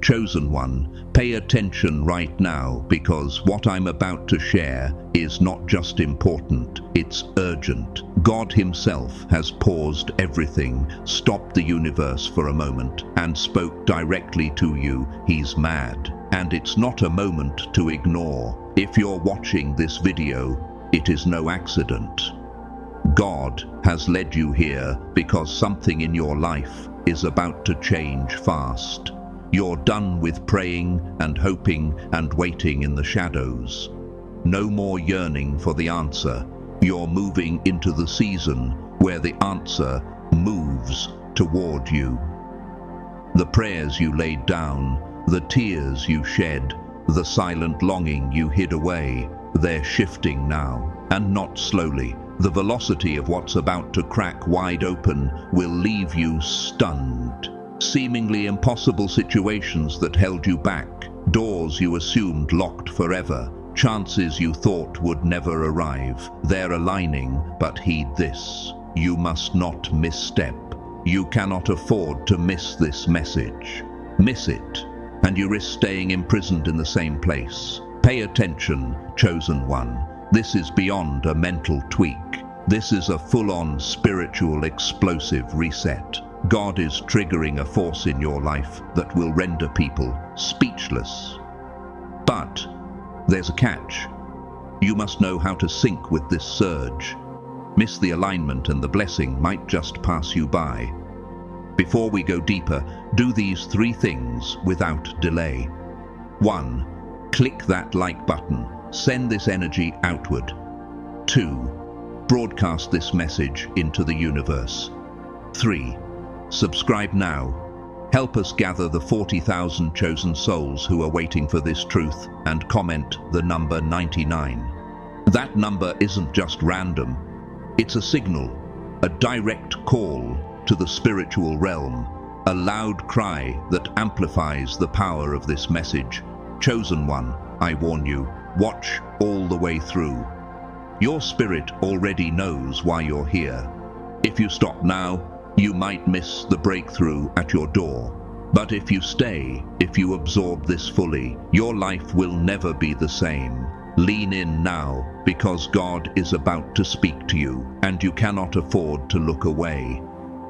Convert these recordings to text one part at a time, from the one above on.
Chosen one, pay attention right now, because what I'm about to share is not just important, it's urgent. God himself has paused everything, stopped the universe for a moment, and spoke directly to you. He's mad. And it's not a moment to ignore. If you're watching this video, it is no accident. God has led you here because something in your life is about to change fast. You're done with praying and hoping and waiting in the shadows. No more yearning for the answer. You're moving into the season where the answer moves toward you. The prayers you laid down, the tears you shed, the silent longing you hid away, they're shifting now, and not slowly. The velocity of what's about to crack wide open will leave you stunned. Seemingly impossible situations that held you back, doors you assumed locked forever, chances you thought would never arrive, they're aligning, but heed this. You must not misstep. You cannot afford to miss this message. Miss it, and you risk staying imprisoned in the same place. Pay attention, chosen one. This is beyond a mental tweak. This is a full-on spiritual explosive reset. God is triggering a force in your life that will render people speechless. But there's a catch. You must know how to sync with this surge. Miss the alignment and the blessing might just pass you by. Before we go deeper, do these 3 things without delay. 1. Click that like button. Send this energy outward. 2. Broadcast this message into the universe. 3. Subscribe now. Help us gather the 40,000 chosen souls who are waiting for this truth, and comment the number 99. That number isn't just random. It's a signal, a direct call to the spiritual realm, a loud cry that amplifies the power of this message. Chosen one, I warn you, watch all the way through. Your spirit already knows why you're here. If you stop now, you might miss the breakthrough at your door. But if you stay, if you absorb this fully, your life will never be the same. Lean in now, because God is about to speak to you, and you cannot afford to look away.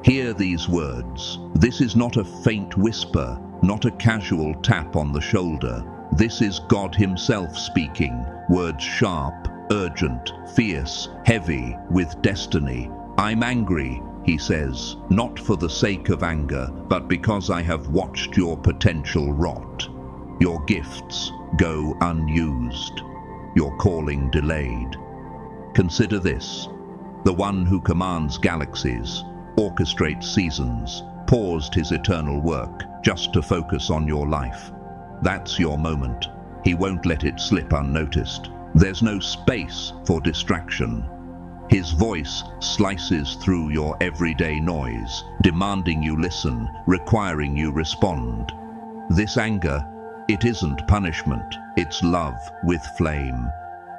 Hear these words. This is not a faint whisper, not a casual tap on the shoulder. This is God himself speaking, words sharp, urgent, fierce, heavy with destiny. I'm angry, he says, not for the sake of anger, but because I have watched your potential rot. Your gifts go unused. Your calling delayed. Consider this. The one who commands galaxies, orchestrates seasons, paused his eternal work just to focus on your life. That's your moment. He won't let it slip unnoticed. There's no space for distraction. His voice slices through your everyday noise, demanding you listen, requiring you respond. This anger, it isn't punishment, it's love with flame.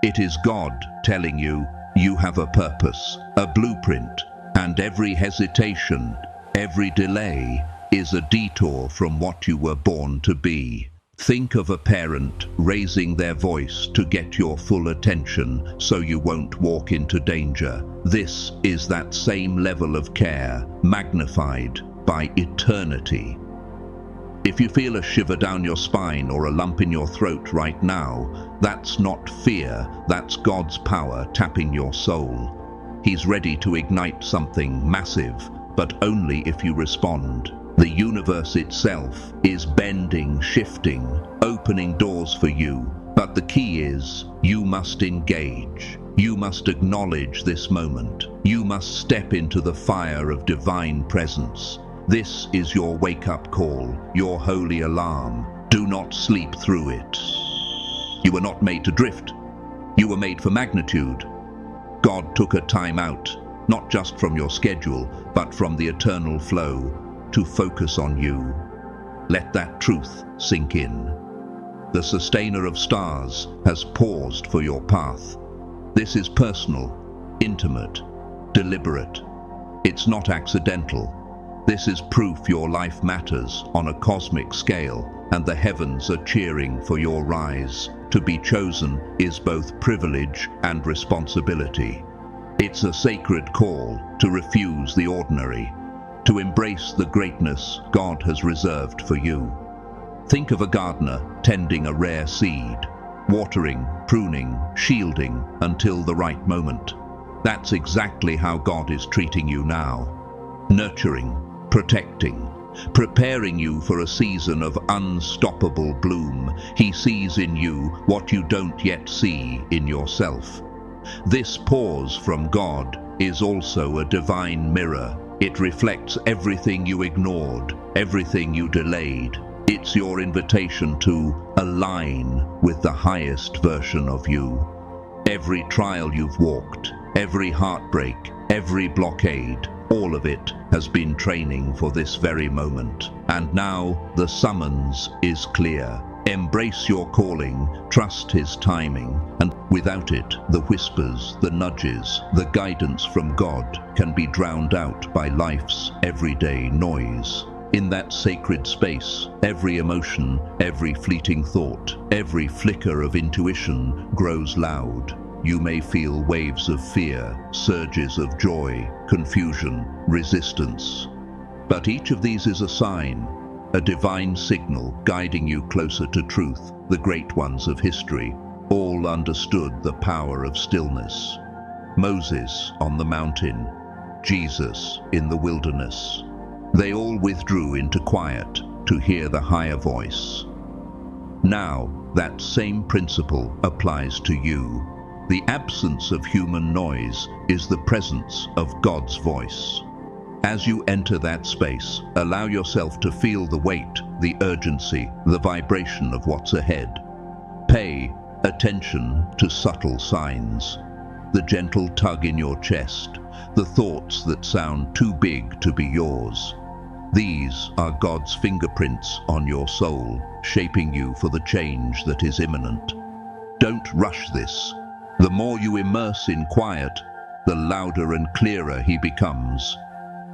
It is God telling you, you have a purpose, a blueprint, and every hesitation, every delay is a detour from what you were born to be. Think of a parent raising their voice to get your full attention so you won't walk into danger. This is that same level of care, magnified by eternity. If you feel a shiver down your spine or a lump in your throat right now, that's not fear, that's God's power tapping your soul. He's ready to ignite something massive, but only if you respond. The universe itself is bending, shifting, opening doors for you. But the key is, you must engage. You must acknowledge this moment. You must step into the fire of divine presence. This is your wake-up call, your holy alarm. Do not sleep through it. You were not made to drift. You were made for magnitude. God took a time out, not just from your schedule, but from the eternal flow, to focus on you. Let that truth sink in. The sustainer of stars has paused for your path. This is personal, intimate, deliberate. It's not accidental. This is proof your life matters on a cosmic scale, and the heavens are cheering for your rise. To be chosen is both privilege and responsibility. It's a sacred call to refuse the ordinary, to embrace the greatness God has reserved for you. Think of a gardener tending a rare seed, watering, pruning, shielding until the right moment. That's exactly how God is treating you now. Nurturing, protecting, preparing you for a season of unstoppable bloom. He sees in you what you don't yet see in yourself. This pause from God is also a divine mirror. It reflects everything you ignored, everything you delayed. It's your invitation to align with the highest version of you. Every trial you've walked, every heartbreak, every blockade, all of it has been training for this very moment. And now the summons is clear. Embrace your calling, trust His timing, and without it, the whispers, the nudges, the guidance from God can be drowned out by life's everyday noise. In that sacred space, every emotion, every fleeting thought, every flicker of intuition grows loud. You may feel waves of fear, surges of joy, confusion, resistance. But each of these is a sign, a divine signal guiding you closer to truth. The great ones of history all understood the power of stillness. Moses on the mountain, Jesus in the wilderness. They all withdrew into quiet to hear the higher voice. Now, that same principle applies to you. The absence of human noise is the presence of God's voice. As you enter that space, allow yourself to feel the weight, the urgency, the vibration of what's ahead. Pay attention to subtle signs, the gentle tug in your chest, the thoughts that sound too big to be yours. These are God's fingerprints on your soul, shaping you for the change that is imminent. Don't rush this. The more you immerse in quiet, the louder and clearer He becomes.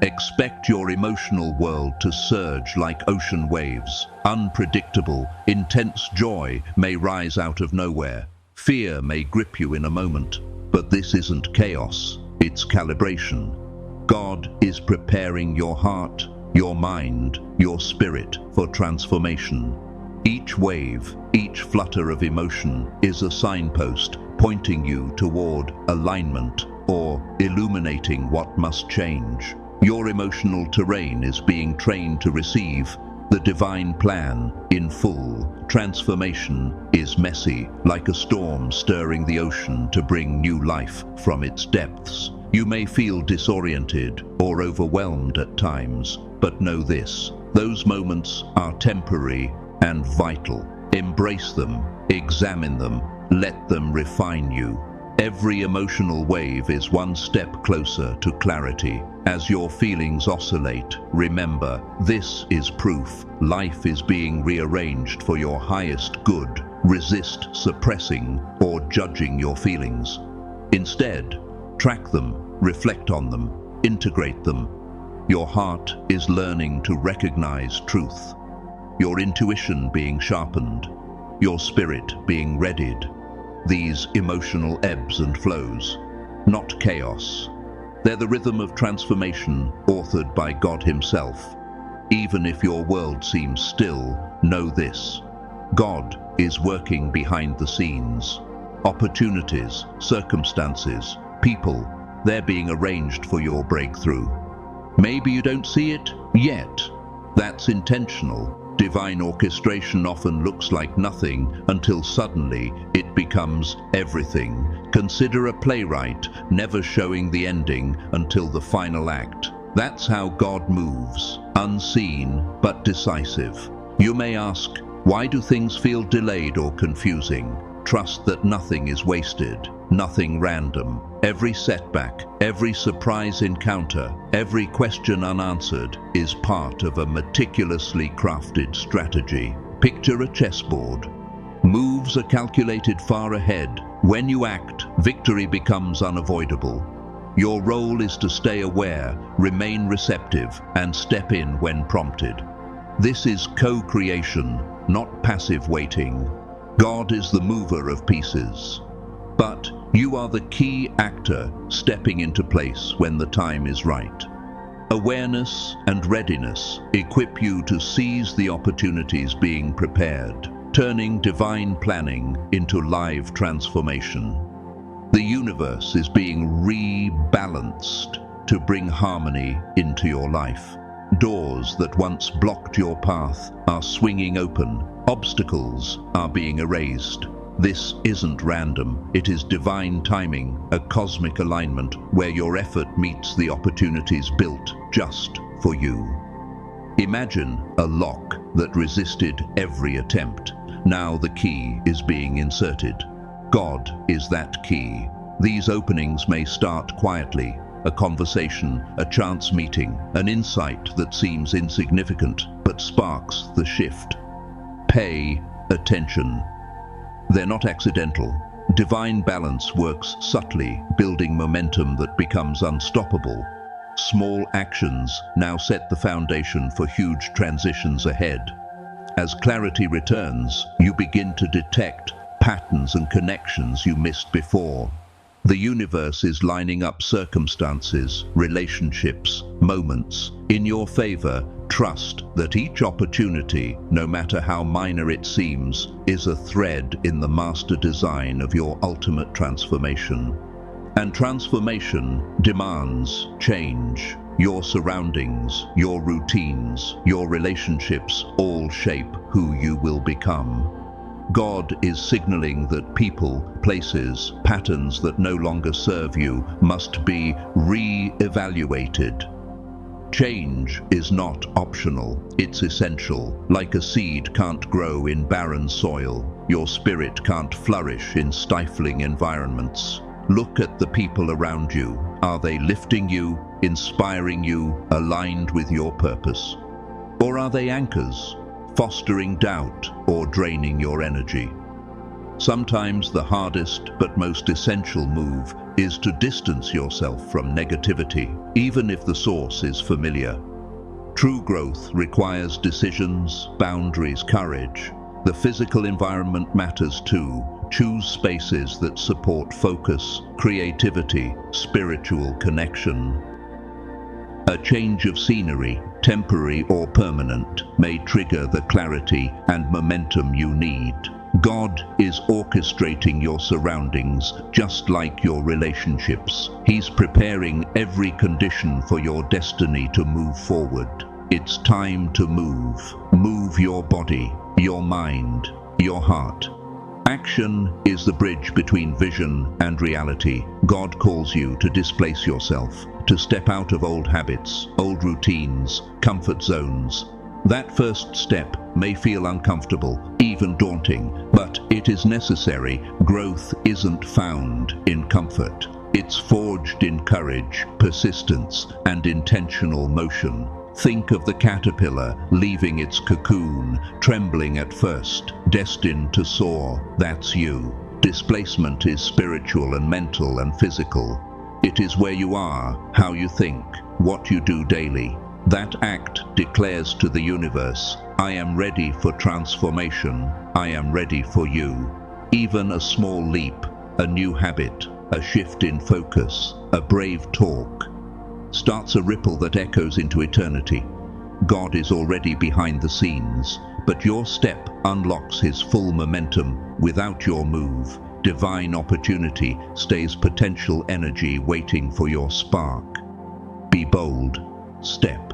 Expect your emotional world to surge like ocean waves. Unpredictable, intense joy may rise out of nowhere. Fear may grip you in a moment, but this isn't chaos, it's calibration. God is preparing your heart, your mind, your spirit for transformation. Each wave, each flutter of emotion is a signpost pointing you toward alignment or illuminating what must change. Your emotional terrain is being trained to receive the divine plan in full. Transformation is messy, like a storm stirring the ocean to bring new life from its depths. You may feel disoriented or overwhelmed at times, but know this: those moments are temporary and vital. Embrace them, examine them, let them refine you. Every emotional wave is one step closer to clarity. As your feelings oscillate, remember, this is proof. Life is being rearranged for your highest good. Resist suppressing or judging your feelings. Instead, track them, reflect on them, integrate them. Your heart is learning to recognize truth, your intuition being sharpened, your spirit being readied. These emotional ebbs and flows, not chaos. They're the rhythm of transformation authored by God Himself. Even if your world seems still, know this: God is working behind the scenes. Opportunities, circumstances, people, they're being arranged for your breakthrough. Maybe you don't see it yet. That's intentional. Divine orchestration often looks like nothing until suddenly it becomes everything. Consider a playwright never showing the ending until the final act. That's how God moves, unseen but decisive. You may ask, why do things feel delayed or confusing? Trust that nothing is wasted, nothing random. Every setback, every surprise encounter, every question unanswered is part of a meticulously crafted strategy. Picture a chessboard. Moves are calculated far ahead. When you act, victory becomes unavoidable. Your role is to stay aware, remain receptive, and step in when prompted. This is co-creation, not passive waiting. God is the mover of pieces. But you are the key actor stepping into place when the time is right. Awareness and readiness equip you to seize the opportunities being prepared, turning divine planning into live transformation. The universe is being rebalanced to bring harmony into your life. Doors that once blocked your path are swinging open. Obstacles are being erased. This isn't random, it is divine timing, a cosmic alignment where your effort meets the opportunities built just for you. Imagine a lock that resisted every attempt. Now the key is being inserted. God is that key. These openings may start quietly, a conversation, a chance meeting, an insight that seems insignificant but sparks the shift. Pay attention. They're not accidental. Divine balance works subtly, building momentum that becomes unstoppable. Small actions now set the foundation for huge transitions ahead. As clarity returns, you begin to detect patterns and connections you missed before. The universe is lining up circumstances, relationships, moments in your favor. Trust that each opportunity, no matter how minor it seems, is a thread in the master design of your ultimate transformation. And transformation demands change. Your surroundings, your routines, your relationships all shape who you will become. God is signaling that people, places, patterns that no longer serve you must be re-evaluated. Change is not optional, it's essential. Like a seed can't grow in barren soil, your spirit can't flourish in stifling environments. Look at the people around you. Are they lifting you, inspiring you, aligned with your purpose? Or are they anchors, fostering doubt or draining your energy? Sometimes the hardest but most essential move is to distance yourself from negativity, even if the source is familiar. True growth requires decisions, boundaries, courage. The physical environment matters too. Choose spaces that support focus, creativity, spiritual connection. A change of scenery, temporary or permanent, may trigger the clarity and momentum you need. God is orchestrating your surroundings just like your relationships. He's preparing every condition for your destiny to move forward. It's time to move. Move your body, your mind, your heart. Action is the bridge between vision and reality. God calls you to displace yourself, to step out of old habits, old routines, comfort zones. That first step may feel uncomfortable, even daunting, but it is necessary. Growth isn't found in comfort. It's forged in courage, persistence, and intentional motion. Think of the caterpillar leaving its cocoon, trembling at first, destined to soar. That's you. Displacement is spiritual and mental and physical. It is where you are, how you think, what you do daily. That act declares to the universe, I am ready for transformation. I am ready for you. Even a small leap, a new habit, a shift in focus, a brave talk, starts a ripple that echoes into eternity. God is already behind the scenes, but your step unlocks his full momentum. Without your move, divine opportunity stays potential energy waiting for your spark. Be bold. Step.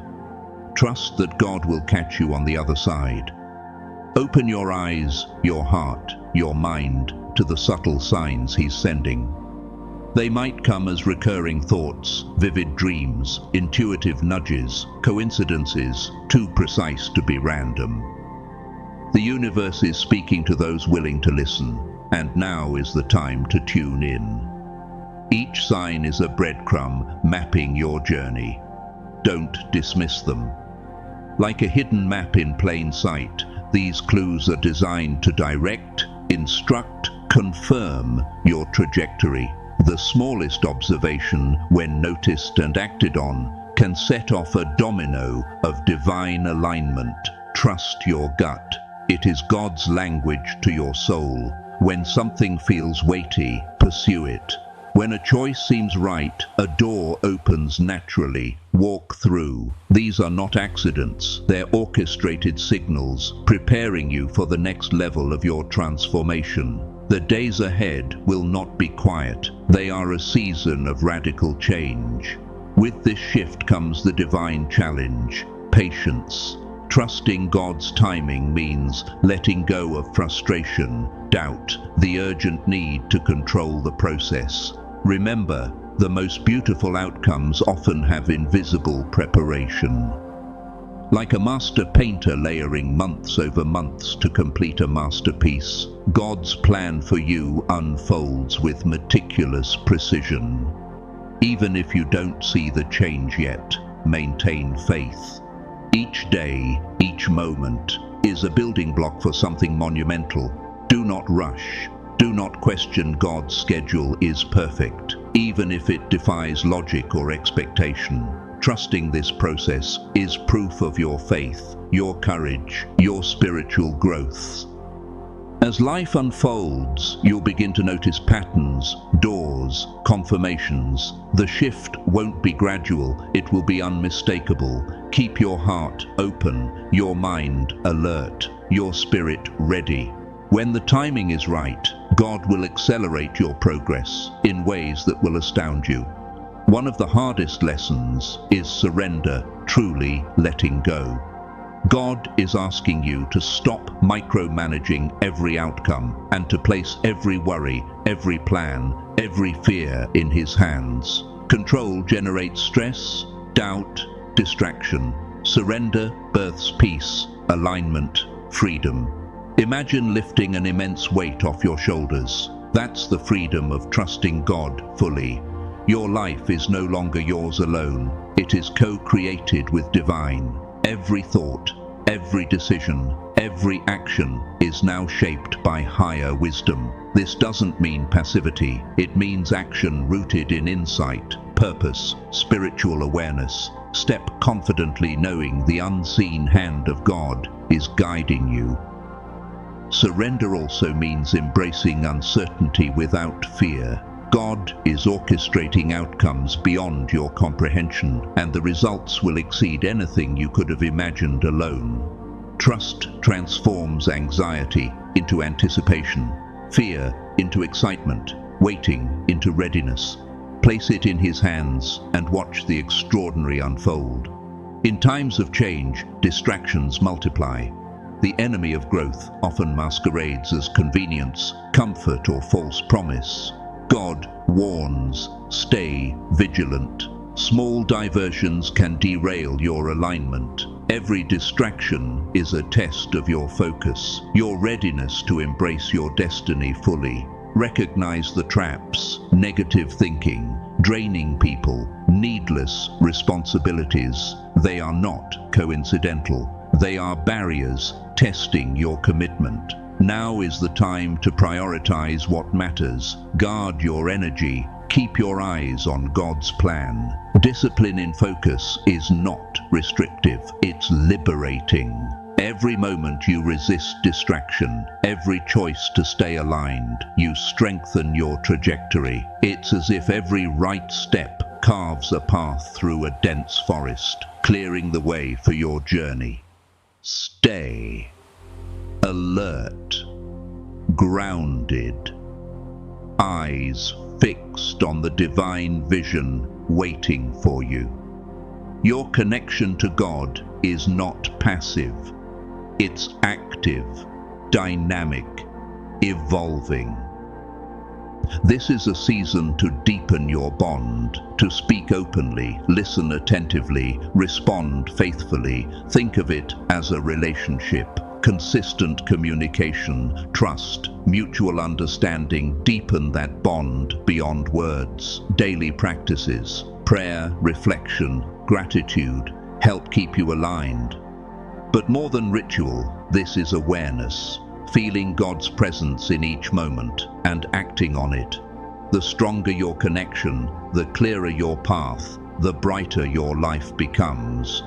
Trust that God will catch you on the other side. Open your eyes, your heart, your mind to the subtle signs he's sending. They might come as recurring thoughts, vivid dreams, intuitive nudges, coincidences, too precise to be random. The universe is speaking to those willing to listen, and now is the time to tune in. Each sign is a breadcrumb mapping your journey. Don't dismiss them. Like a hidden map in plain sight, these clues are designed to direct, instruct, confirm your trajectory. The smallest observation, when noticed and acted on, can set off a domino of divine alignment. Trust your gut. It is God's language to your soul. When something feels weighty, pursue it. When a choice seems right, a door opens naturally. Walk through. These are not accidents. They're orchestrated signals, preparing you for the next level of your transformation. The days ahead will not be quiet. They are a season of radical change. With this shift comes the divine challenge: patience. Trusting God's timing means letting go of frustration, doubt, the urgent need to control the process. Remember, the most beautiful outcomes often have invisible preparation. Like a master painter layering months over months to complete a masterpiece, God's plan for you unfolds with meticulous precision. Even if you don't see the change yet, maintain faith. Each day, each moment, is a building block for something monumental. Do not rush. Do not question God's schedule is perfect, even if it defies logic or expectation. Trusting this process is proof of your faith, your courage, your spiritual growth. As life unfolds, you'll begin to notice patterns, doors, confirmations. The shift won't be gradual, it will be unmistakable. Keep your heart open, your mind alert, your spirit ready. When the timing is right, God will accelerate your progress in ways that will astound you. One of the hardest lessons is surrender, truly letting go. God is asking you to stop micromanaging every outcome and to place every worry, every plan, every fear in His hands. Control generates stress, doubt, distraction. Surrender births peace, alignment, freedom. Imagine lifting an immense weight off your shoulders. That's the freedom of trusting God fully. Your life is no longer yours alone. It is co-created with divine. Every thought, every decision, every action is now shaped by higher wisdom. This doesn't mean passivity. It means action rooted in insight, purpose, spiritual awareness. Step confidently knowing the unseen hand of God is guiding you. Surrender also means embracing uncertainty without fear. God is orchestrating outcomes beyond your comprehension, and the results will exceed anything you could have imagined alone. Trust transforms anxiety into anticipation, fear into excitement, waiting into readiness. Place it in His hands and watch the extraordinary unfold. In times of change, distractions multiply. The enemy of growth often masquerades as convenience, comfort, or false promise. God warns, stay vigilant. Small diversions can derail your alignment. Every distraction is a test of your focus, your readiness to embrace your destiny fully. Recognize the traps: negative thinking, draining people, needless responsibilities. They are not coincidental. They are barriers testing your commitment. Now is the time to prioritize what matters. Guard your energy. Keep your eyes on God's plan. Discipline in focus is not restrictive. It's liberating. Every moment you resist distraction, every choice to stay aligned, you strengthen your trajectory. It's as if every right step carves a path through a dense forest, clearing the way for your journey. Stay alert, grounded, eyes fixed on the divine vision waiting for you. Your connection to God is not passive. It's active, dynamic, evolving. This is a season to deepen your bond, to speak openly, listen attentively, respond faithfully. Think of it as a relationship. Consistent communication, trust, mutual understanding deepen that bond beyond words. Daily practices, prayer, reflection, gratitude help keep you aligned. But more than ritual, this is awareness, feeling God's presence in each moment and acting on it. The stronger your connection, the clearer your path, the brighter your life becomes.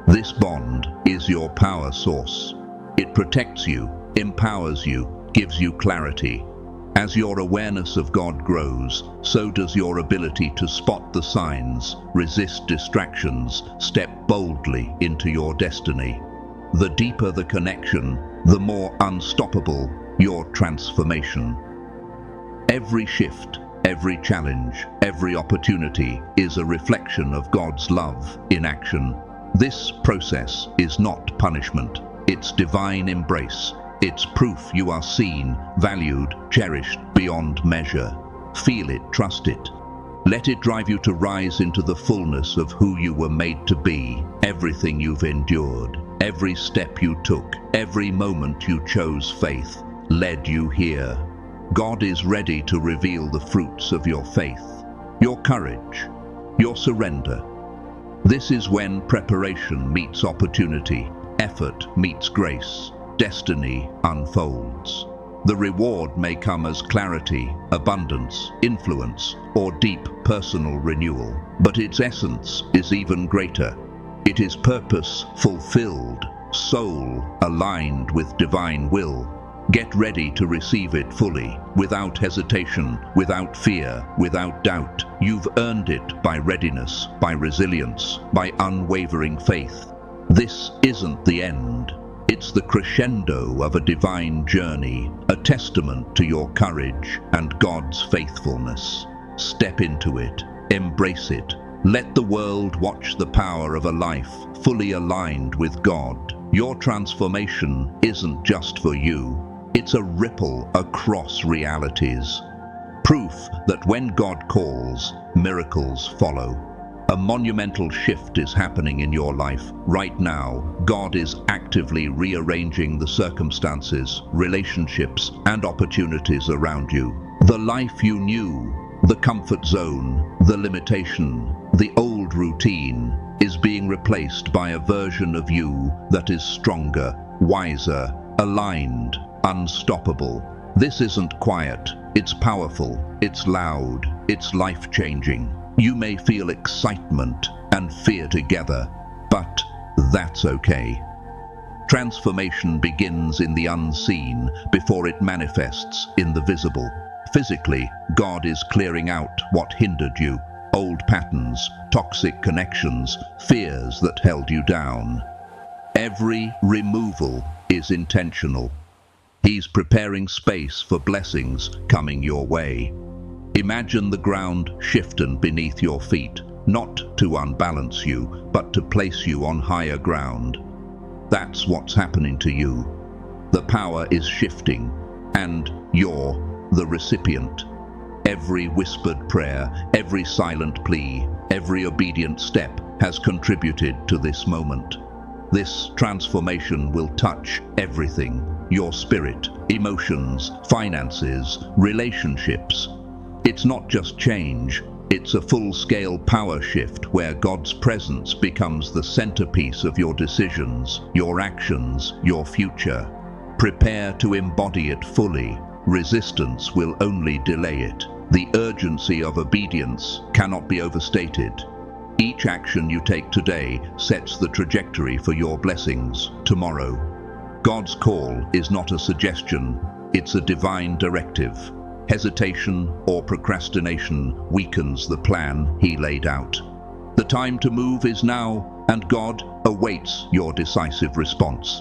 This bond is your power source. It protects you, empowers you, gives you clarity. As your awareness of God grows, so does your ability to spot the signs, resist distractions, step boldly into your destiny. The deeper the connection, the more unstoppable your transformation. Every shift, every challenge, every opportunity is a reflection of God's love in action. This process is not punishment, it's divine embrace. It's proof you are seen, valued, cherished beyond measure. Feel it, trust it. Let it drive you to rise into the fullness of who you were made to be. Everything you've endured, every step you took, every moment you chose faith, led you here. God is ready to reveal the fruits of your faith, your courage, your surrender. This is when preparation meets opportunity, effort meets grace. Destiny unfolds. The reward may come as clarity, abundance, influence, or deep personal renewal, but its essence is even greater. It is purpose fulfilled, soul aligned with divine will. Get ready to receive it fully, without hesitation, without fear, without doubt. You've earned it by readiness, by resilience, by unwavering faith. This isn't the end. It's the crescendo of a divine journey, a testament to your courage and God's faithfulness. Step into it, embrace it. Let the world watch the power of a life fully aligned with God. Your transformation isn't just for you, it's a ripple across realities. Proof that when God calls, miracles follow. A monumental shift is happening in your life right now. God is actively rearranging the circumstances, relationships, and opportunities around you. The life you knew, the comfort zone, the limitation, the old routine is being replaced by a version of you that is stronger, wiser, aligned, unstoppable. This isn't quiet, it's powerful, it's loud, it's life-changing. You may feel excitement and fear together, but that's okay. Transformation begins in the unseen before it manifests in the visible. Physically, God is clearing out what hindered you, old patterns, toxic connections, fears that held you down. Every removal is intentional. He's preparing space for blessings coming your way. Imagine the ground shifting beneath your feet, not to unbalance you, but to place you on higher ground. That's what's happening to you. The power is shifting, and you're the recipient. Every whispered prayer, every silent plea, every obedient step has contributed to this moment. This transformation will touch everything: your spirit, emotions, finances, relationships. It's not just change, it's a full-scale power shift where God's presence becomes the centerpiece of your decisions, your actions, your future. Prepare to embody it fully. Resistance will only delay it. The urgency of obedience cannot be overstated. Each action you take today sets the trajectory for your blessings tomorrow. God's call is not a suggestion, it's a divine directive. Hesitation or procrastination weakens the plan He laid out. The time to move is now, and God awaits your decisive response.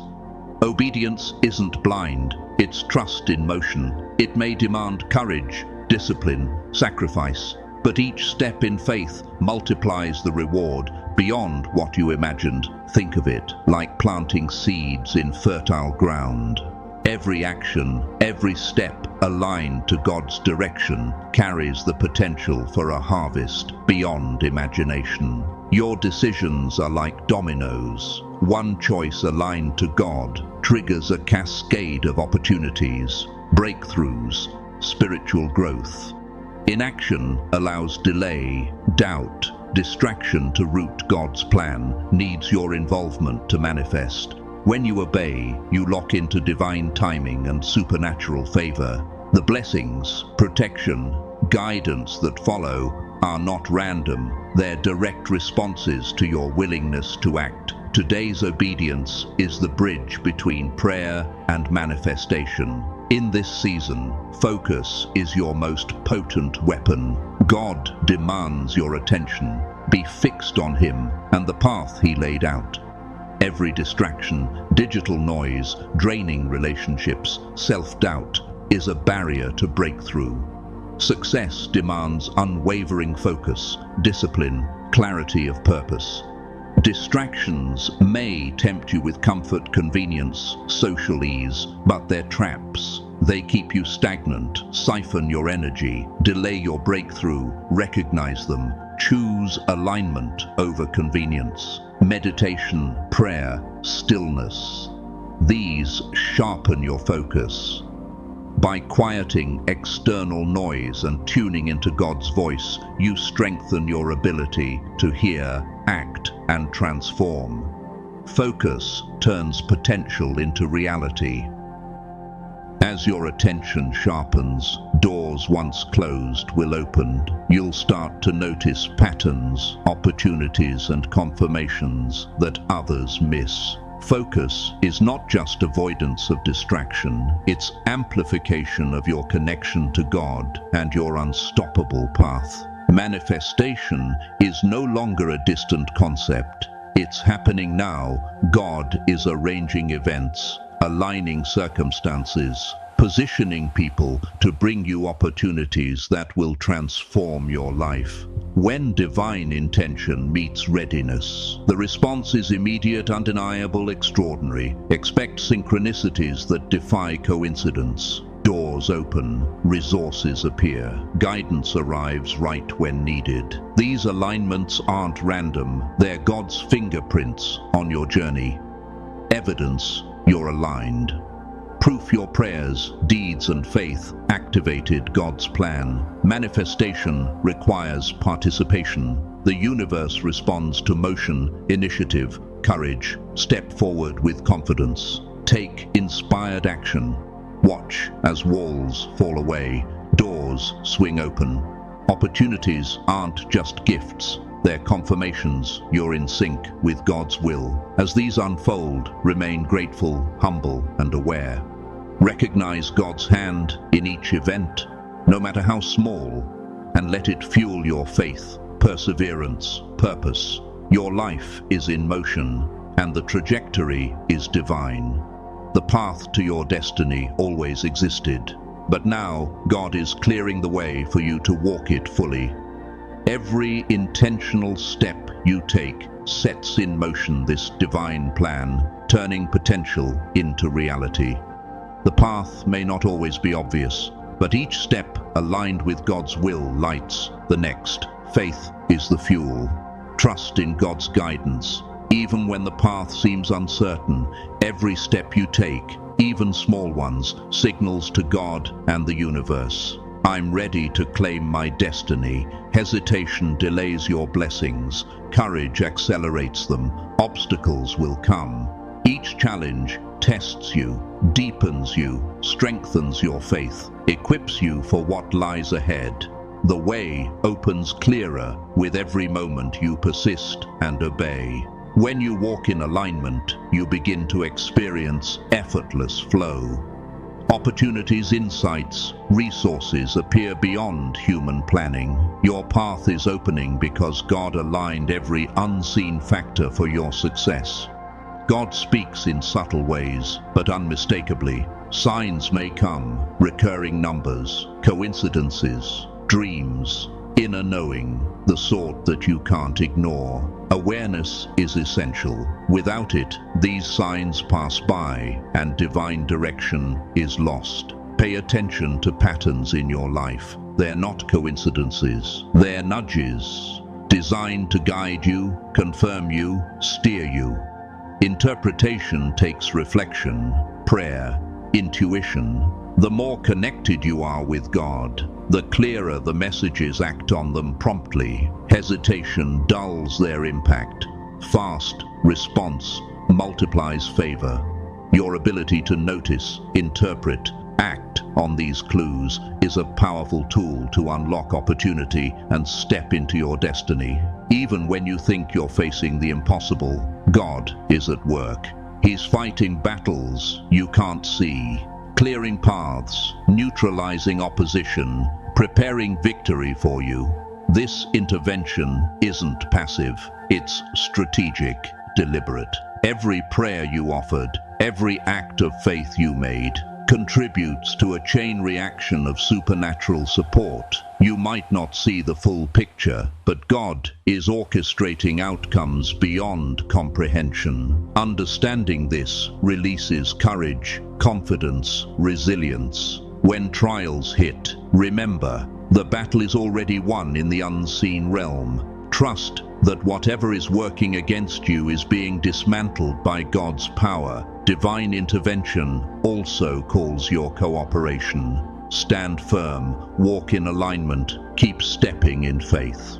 Obedience isn't blind, it's trust in motion. It may demand courage, discipline, sacrifice, but each step in faith multiplies the reward beyond what you imagined. Think of it like planting seeds in fertile ground. Every action, every step aligned to God's direction carries the potential for a harvest beyond imagination. Your decisions are like dominoes. One choice aligned to God triggers a cascade of opportunities, breakthroughs, spiritual growth. Inaction allows delay, doubt, distraction to root. God's plan needs your involvement to manifest. When you obey, you lock into divine timing and supernatural favor. The blessings, protection, guidance that follow are not random. They're direct responses to your willingness to act. Today's obedience is the bridge between prayer and manifestation. In this season, focus is your most potent weapon. God demands your attention. Be fixed on Him and the path He laid out. Every distraction, digital noise, draining relationships, self-doubt is a barrier to breakthrough. Success demands unwavering focus, discipline, clarity of purpose. Distractions may tempt you with comfort, convenience, social ease, but they're traps. They keep you stagnant, siphon your energy, delay your breakthrough. Recognize them. Choose alignment over convenience. Meditation, prayer, stillness. These sharpen your focus. By quieting external noise and tuning into God's voice, you strengthen your ability to hear, act, and transform. Focus turns potential into reality. As your attention sharpens, doors once closed will open. You'll start to notice patterns, opportunities, and confirmations that others miss. Focus is not just avoidance of distraction, it's amplification of your connection to God and your unstoppable path. Manifestation is no longer a distant concept. It's happening now. God is arranging events, aligning circumstances, positioning people to bring you opportunities that will transform your life. When divine intention meets readiness, the response is immediate, undeniable, extraordinary. Expect synchronicities that defy coincidence. Doors open, resources appear, guidance arrives right when needed. These alignments aren't random, they're God's fingerprints on your journey. Evidence you're aligned. Proof your prayers, deeds, and faith activated God's plan. Manifestation requires participation. The universe responds to motion, initiative, courage. Step forward with confidence. Take inspired action. Watch as walls fall away, doors swing open. Opportunities aren't just gifts. They're confirmations you're in sync with God's will. As these unfold, remain grateful, humble, and aware. Recognize God's hand in each event, no matter how small, and let it fuel your faith, perseverance, purpose. Your life is in motion, and the trajectory is divine. The path to your destiny always existed, but now God is clearing the way for you to walk it fully. Every intentional step you take sets in motion this divine plan, turning potential into reality. The path may not always be obvious, but each step aligned with God's will lights the next. Faith is the fuel. Trust in God's guidance. Even when the path seems uncertain, every step you take, even small ones, signals to God and the universe. I'm ready to claim my destiny. Hesitation delays your blessings. Courage accelerates them. Obstacles will come. Each challenge tests you, deepens you, strengthens your faith, equips you for what lies ahead. The way opens clearer with every moment you persist and obey. When you walk in alignment, you begin to experience effortless flow. Opportunities, insights, resources appear beyond human planning. Your path is opening because God aligned every unseen factor for your success. God speaks in subtle ways, but unmistakably. Signs may come, recurring numbers, coincidences, dreams, inner knowing, the sort that you can't ignore. Awareness is essential. Without it, these signs pass by and divine direction is lost. Pay attention to patterns in your life. They're not coincidences. They're nudges, designed to guide you, confirm you, steer you. Interpretation takes reflection, prayer, intuition. The more connected you are with God, the clearer the messages. Act on them promptly. Hesitation dulls their impact. Fast response multiplies favor. Your ability to notice, interpret, act on these clues is a powerful tool to unlock opportunity and step into your destiny. Even when you think you're facing the impossible, God is at work. He's fighting battles you can't see, clearing paths, neutralizing opposition, preparing victory for you. This intervention isn't passive, it's strategic, deliberate. Every prayer you offered, every act of faith you made, contributes to a chain reaction of supernatural support. You might not see the full picture, but God is orchestrating outcomes beyond comprehension. Understanding this releases courage, confidence, resilience. When trials hit, remember, the battle is already won in the unseen realm. Trust that whatever is working against you is being dismantled by God's power. Divine intervention also calls your cooperation. Stand firm, walk in alignment, keep stepping in faith.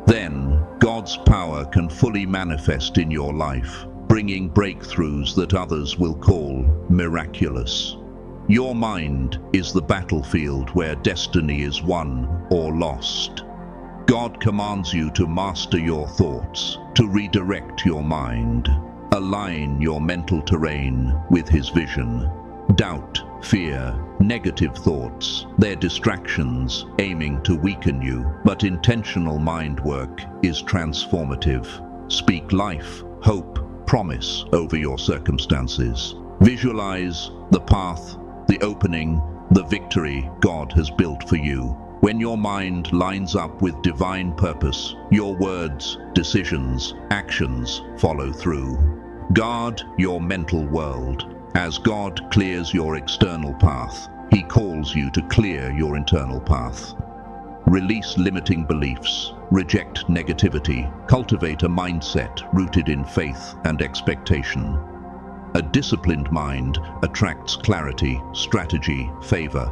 Then, God's power can fully manifest in your life, bringing breakthroughs that others will call miraculous. Your mind is the battlefield where destiny is won or lost. God commands you to master your thoughts, to redirect your mind. Align your mental terrain with His vision. Doubt, fear, negative thoughts, they're distractions aiming to weaken you, but intentional mind work is transformative. Speak life, hope, promise over your circumstances. Visualize the path, the opening, the victory God has built for you. When your mind lines up with divine purpose, your words, decisions, actions follow through. Guard your mental world. As God clears your external path, He calls you to clear your internal path. Release limiting beliefs, reject negativity, cultivate a mindset rooted in faith and expectation. A disciplined mind attracts clarity, strategy, favor.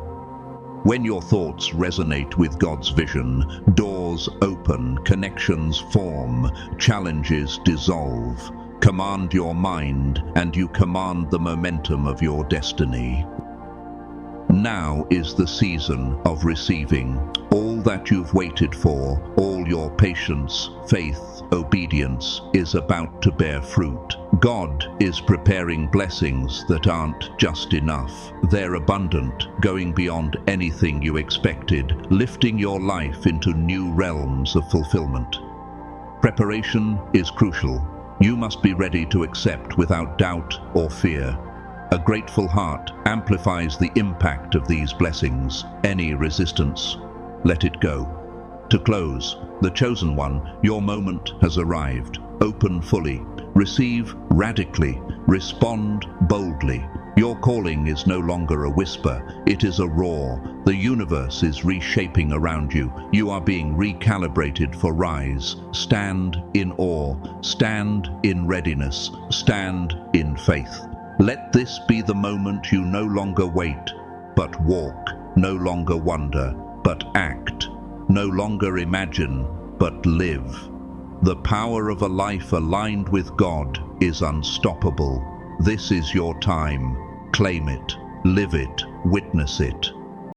When your thoughts resonate with God's vision, doors open, connections form, challenges dissolve. Command your mind, and you command the momentum of your destiny. Now is the season of receiving. All that you've waited for, all your patience, faith, obedience is about to bear fruit. God is preparing blessings that aren't just enough. They're abundant, going beyond anything you expected, lifting your life into new realms of fulfillment. Preparation is crucial. You must be ready to accept without doubt or fear. A grateful heart amplifies the impact of these blessings. Any resistance, let it go. To close, the chosen one, your moment has arrived. Open fully, receive radically, respond boldly. Your calling is no longer a whisper, it is a roar. The universe is reshaping around you. You are being recalibrated for rise. Stand in awe, stand in readiness, stand in faith. Let this be the moment you no longer wait, but walk, no longer wonder, but act, no longer imagine, but live. The power of a life aligned with God is unstoppable. This is your time. Claim it, live it, witness it.